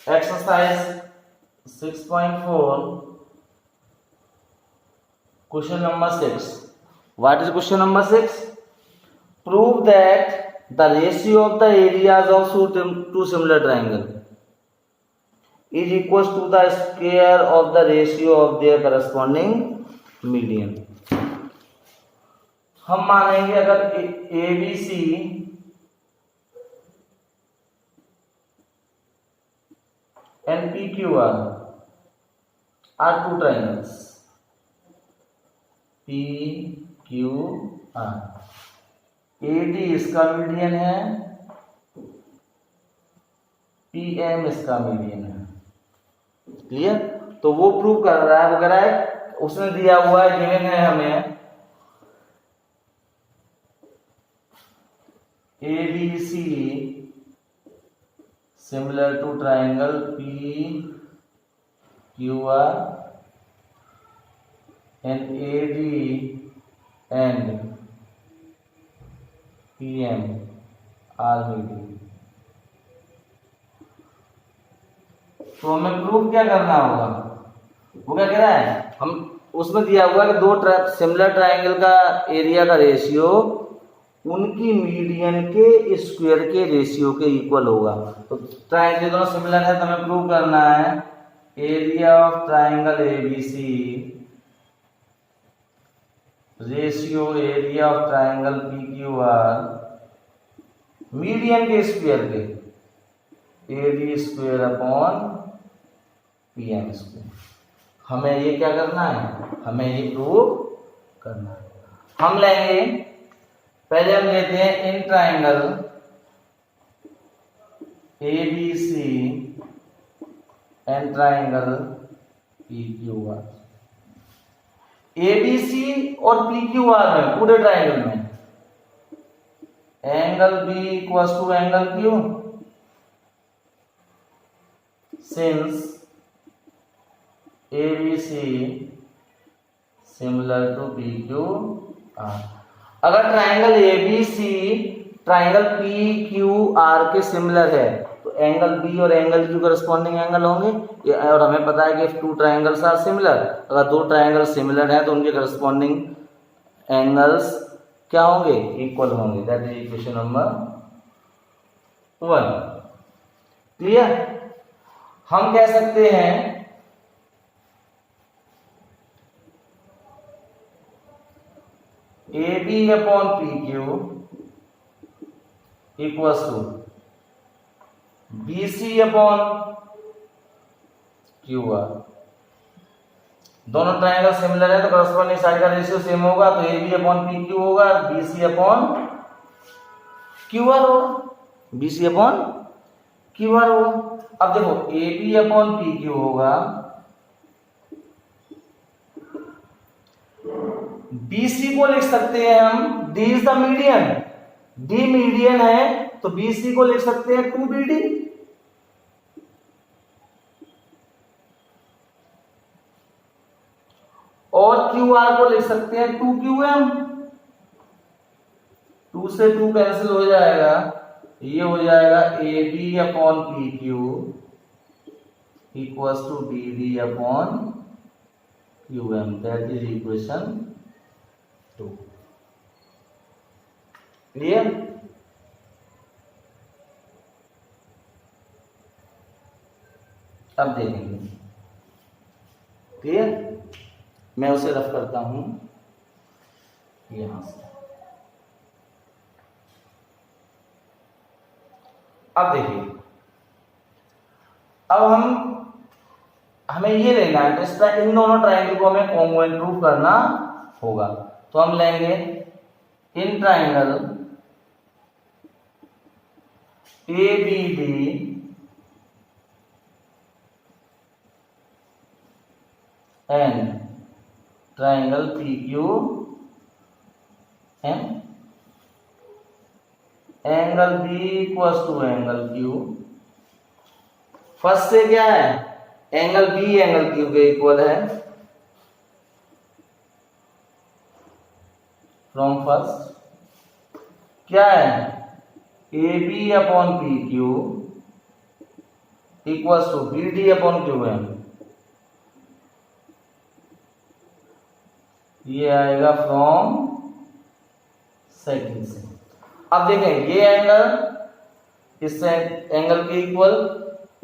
Exercise 6.4 question number 6. What is question number 6? Prove that the ratio of the areas of two similar triangles is equals to the square of the ratio of their corresponding median. हम मानेंगे अगर ABC and PQR are two triangles. PQR AD इसका median है, PM इसका median है. Clear? तो वो prove कर रहा है वगैरह, उसने दिया हुआ है, गिवन है हमें ABC similar to triangle PQR and AD and PM are median. तो हमें प्रूफ क्या करना होगा? वो क्या कह रहा है, हम उसमें दिया हुआ है कि दो सिमिलर ट्राइंगल का एरिया का रेशियो उनकी मीडियन के स्क्वायर के रेशियो के इक्वल होगा. तो ट्राइंगल दोनों सिमिलर है तो हमें प्रूव करना है area of triangle ABC ratio area of triangle PQR median के स्क्वायर के AD square upon PM square. हमें ये क्या करना है, हमें ये प्रूव करना है. हम लेंगे, पहले हम लेते हैं in triangle ABC and triangle PQR. ABC और पीक्यूआर में पूरे ट्राइंगल में angle B equals to angle Q. Since ABC similar to PQR. अगर ट्राइंगल ABC ट्राइंगल PQR के सिमिलर है तो एंगल B और एंगल Q करस्पॉन्डिंग एंगल होंगे. और हमें पता है कि if two triangles are similar, अगर दो ट्राइंगल सिमिलर हैं तो उनके करस्पॉन्डिंग एंगल्स क्या होंगे, इक्वल होंगे. That is equation number 1. Clear? हम कह सकते हैं AB upon PQ equals to BC upon QR. दोनों ट्राइंगल सिमिलर है तो करस्पॉन्डिंग साइड का रेशियो सेम होगा. तो AB अपॉन PQ होगा, BC अपॉन QR होगा, BC अपॉन QR होगा. अब देखो AB अपॉन PQ होगा, BC को लिख सकते हैं हम, D is the median, D median है तो BC को लिख सकते हैं 2BD. और QR को लिख सकते हैं 2QM. 2 से 2 कैंसिल हो जाएगा, ये हो जाएगा AB upon PQ equals to BD upon QM. That is equation 2. Clear? अब देखेंगे. क्लियर? मैं उसे रफ करता हूं यहां से. अब देखिए, अब हमें ये लेना है तो इस तरह इन दोनों ट्राइंगल को हमें कॉन्ग्रुएंट प्रूफ करना होगा. तो हम लेंगे in triangle ABD and triangle PQM angle B equals to angle Q. First से क्या है, एंगल B एंगल Q के इक्वल है. फ्रॉम फर्स्ट क्या है, AB upon PQ equals to B D upon Q M, ये आएगा फ्रॉम सेकंड से। अब देखें ये एंगल इससे एंगल के इक्वल,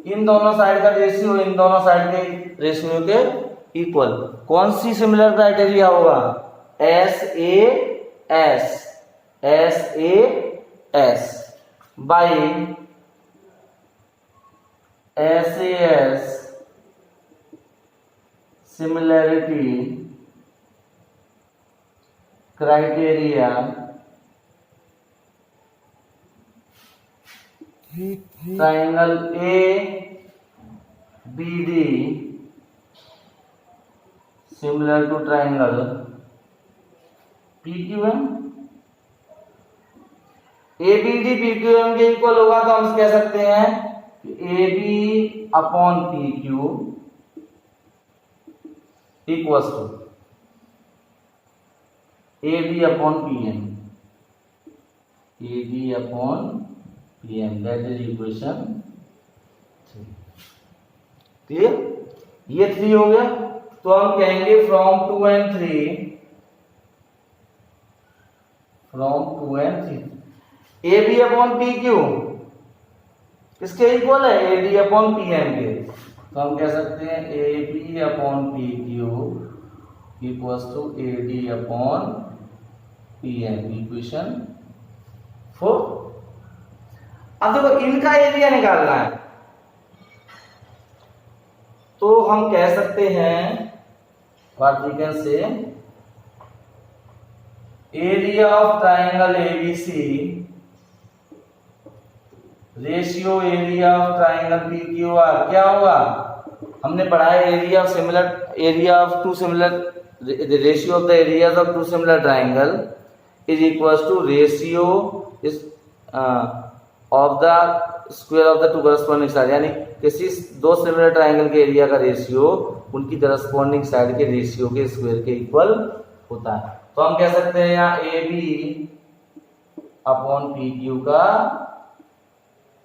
इन दोनों साइड का रेशियो इन दोनों साइड के रेशियो के इक्वल। कौन सी सिमिलर क्राइटेरिया होगा? S A S by S A S similarity criteria triangle A B D similar to triangle P Q M. A B D P Q M के equal होगा तो हम कह सकते हैं A B upon P Q equals to A B upon P M, A B upon P M, that is equation 3। Clear? ये 3 हो गया। तो हम कहेंगे from 2 and 3, from 2 and 3 A B upon P Q किसके इक्वल है? A D upon P M के। तो हम कह सकते हैं A B upon P Q equals to A D upon P M, equation 4। अब देखो इनका एरिया निकालना है, तो हम कह सकते हैं what we can say area of triangle ABC ratio area of triangle P Q R क्या होगा? हमने पढ़ा है area of similar, area of two similar, ratio of the areas of two similar triangle is equals to ratio is of the square of the two corresponding side, यानी किसी दो similar triangle के area का ratio उनकी corresponding side के ratio के square के equal होता है। तो हम कह सकते हैं यहाँ A B upon P Q का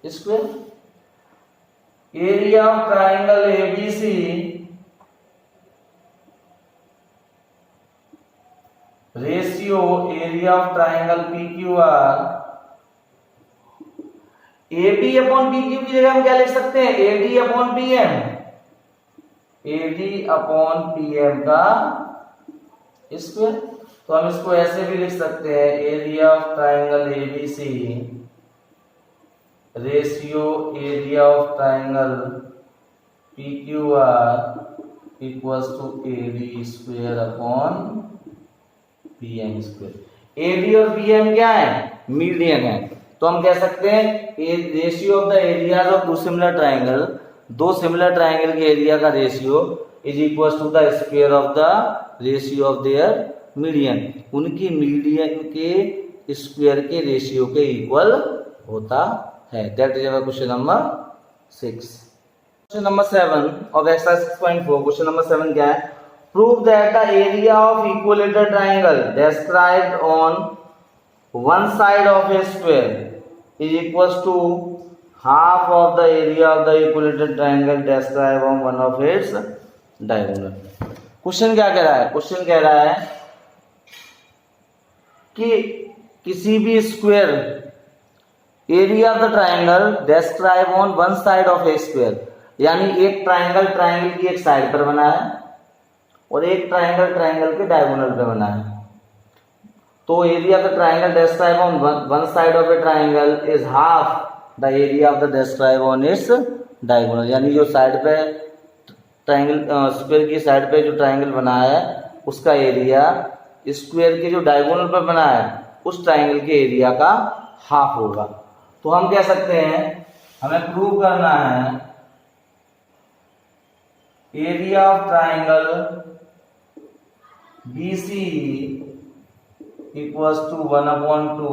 square, area of triangle ABC ratio area of triangle P Q R, A B upon P Q की जगह हम क्या लिख सकते हैं? A D upon P M, A D upon P M का square. तो हम इसको ऐसे भी लिख सकते हैं area of triangle ABC ratio area of triangle P Q R equals to A D square upon P M square. A D और पी एम क्या है? मीडियन है। तो हम कह सकते हैं ratio of the areas of two similar triangle, दो सिमिलर ट्राइंगल के एरिया का ratio is equal to the square of the ratio of their median, उनकी मीडियन के स्क्वायर के रेशियो के इक्वल होता है। That is our question number 6। Question number 7 of exercise 6.4। Question number 7 क्या है? Prove that the area of equilateral triangle described on one side of a square is equals to half of the area of the equilateral triangle described on one of its diagonal। Question क्या कह रहा है? Question कह रहा है कि किसी भी square area of the triangle describe on one side of A square, यानी एक ट्राइंगल की एक साइड पर बना है और एक ट्राइंगल के डायगोनल पे बना है। तो area of the triangle describe on one side of A triangle is half the area of the describe on its diagonal, यानी जो साइड पे ट्राइंगल स्क्वायर की साइड पे जो ट्राइंगल बना है उसका एरिया स्क्वायर के जो डायगोनल पे बना है उस ट्राइंगल के एरिया का हाफ होगा। तो हम कह सकते हैं हमें प्रूव करना है area of triangle BC equals to 1/2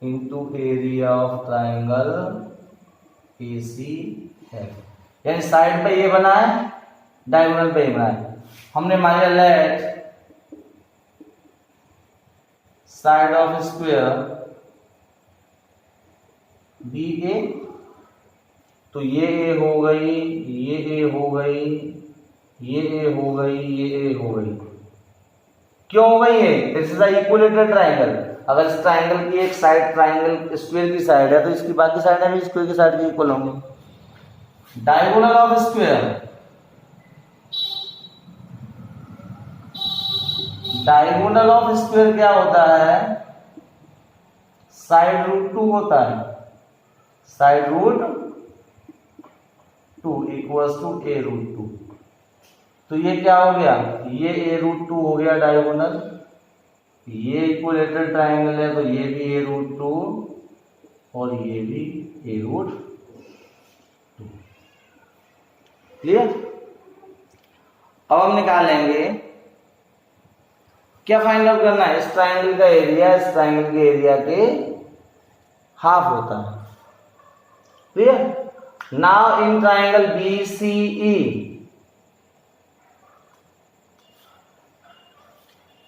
into area of triangle AC है, यानी साइड पे ये बना है डायगोनल पे ये बना है। हमने मान लिया let side of square BA, तो ये ए हो गई, ये ए हो गई, ये ए हो गई, ये ए हो गई। क्यों हो गई है? This is the equilateral triangle. अगर इस ट्राइंगल की एक साइड ट्राइंगल स्क्वायर की साइड है तो इसकी बाकी साइड भी स्क्वायर की साइड के इक्वल होंगे। Diagonal of square, diagonal of square क्या होता है? साइड रूट 2 होता है। Side root 2 equals to a root 2। तो ये क्या हो गया? ये ए रूट 2 हो गया डायगोनल। ये इक्विलेटरल ट्राइंगल है तो ये भी ए रूट 2 और ये भी ए रूट 2। क्लियर? अब हम निकालेंगे, क्या फाइंड आउट करना है? इस ट्राइंगल का एरिया इस ट्राइंगल के एरिया के हाफ होता है। Clear? Now in triangle BCE,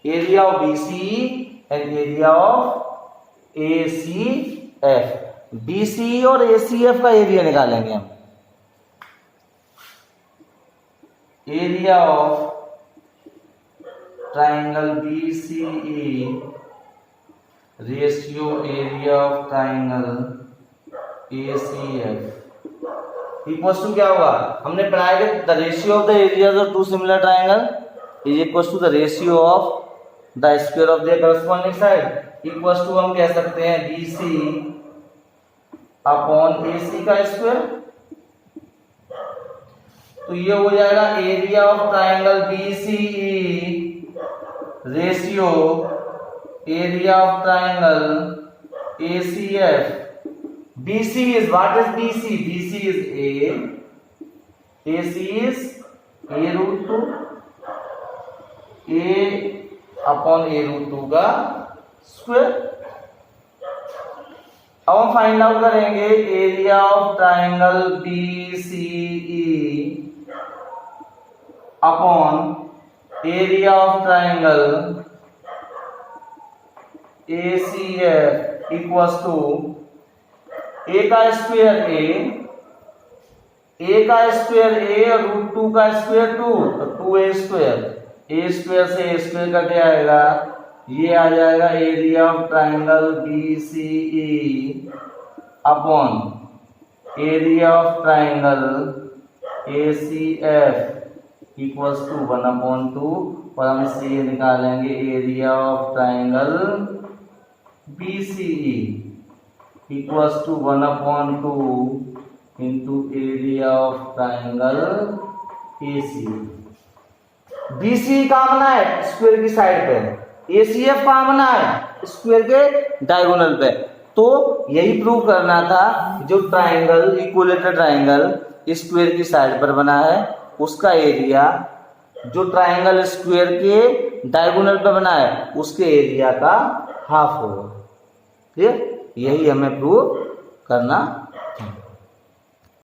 area of BCE and area of ACF। BCE और ACF का एरिया निकालेंगे हम। Area of triangle BCE ratio area of triangle ACF equals to क्या होगा? हमने पढ़ा है कि the ratio of the areas of two similar triangle is equals to the ratio of the square of the corresponding side. Equals to हम कह सकते हैं BC अपॉन AC का स्क्वायर। तो ये हो जाएगा area of triangle BCE ratio area of triangle ACF। BC is what is BC? BC is A, AC is A root 2, A upon A root 2 का स्क्वायर। अब हम फाइंड आउट करेंगे area of triangle BCE upon area of triangle ACF equals to A का square A का square A और root 2 का square 2, तो 2A square. A square से A स्क्वायर कट जाएगा, ये आ जाएगा area of triangle BCE upon area of triangle ACF equals to 1/2 और हम इससे ये निकालेंगे area of triangle BCE equals to 1/2 into area of triangle ACF। BCE कहाँ बना है? स्क्वायर की साइड पे। ACF कहाँ बना है? स्क्वायर के डायगोनल पे। तो यही प्रूव करना था, जो ट्राइंगल इक्विलेटरल ट्राइंगल स्क्वायर की साइड पर बना है उसका एरिया जो ट्राइंगल स्क्वायर के डायगोनल पे बना है उसके एरिया का हाफ होगा। ठीक है? यही हमें प्रूव करना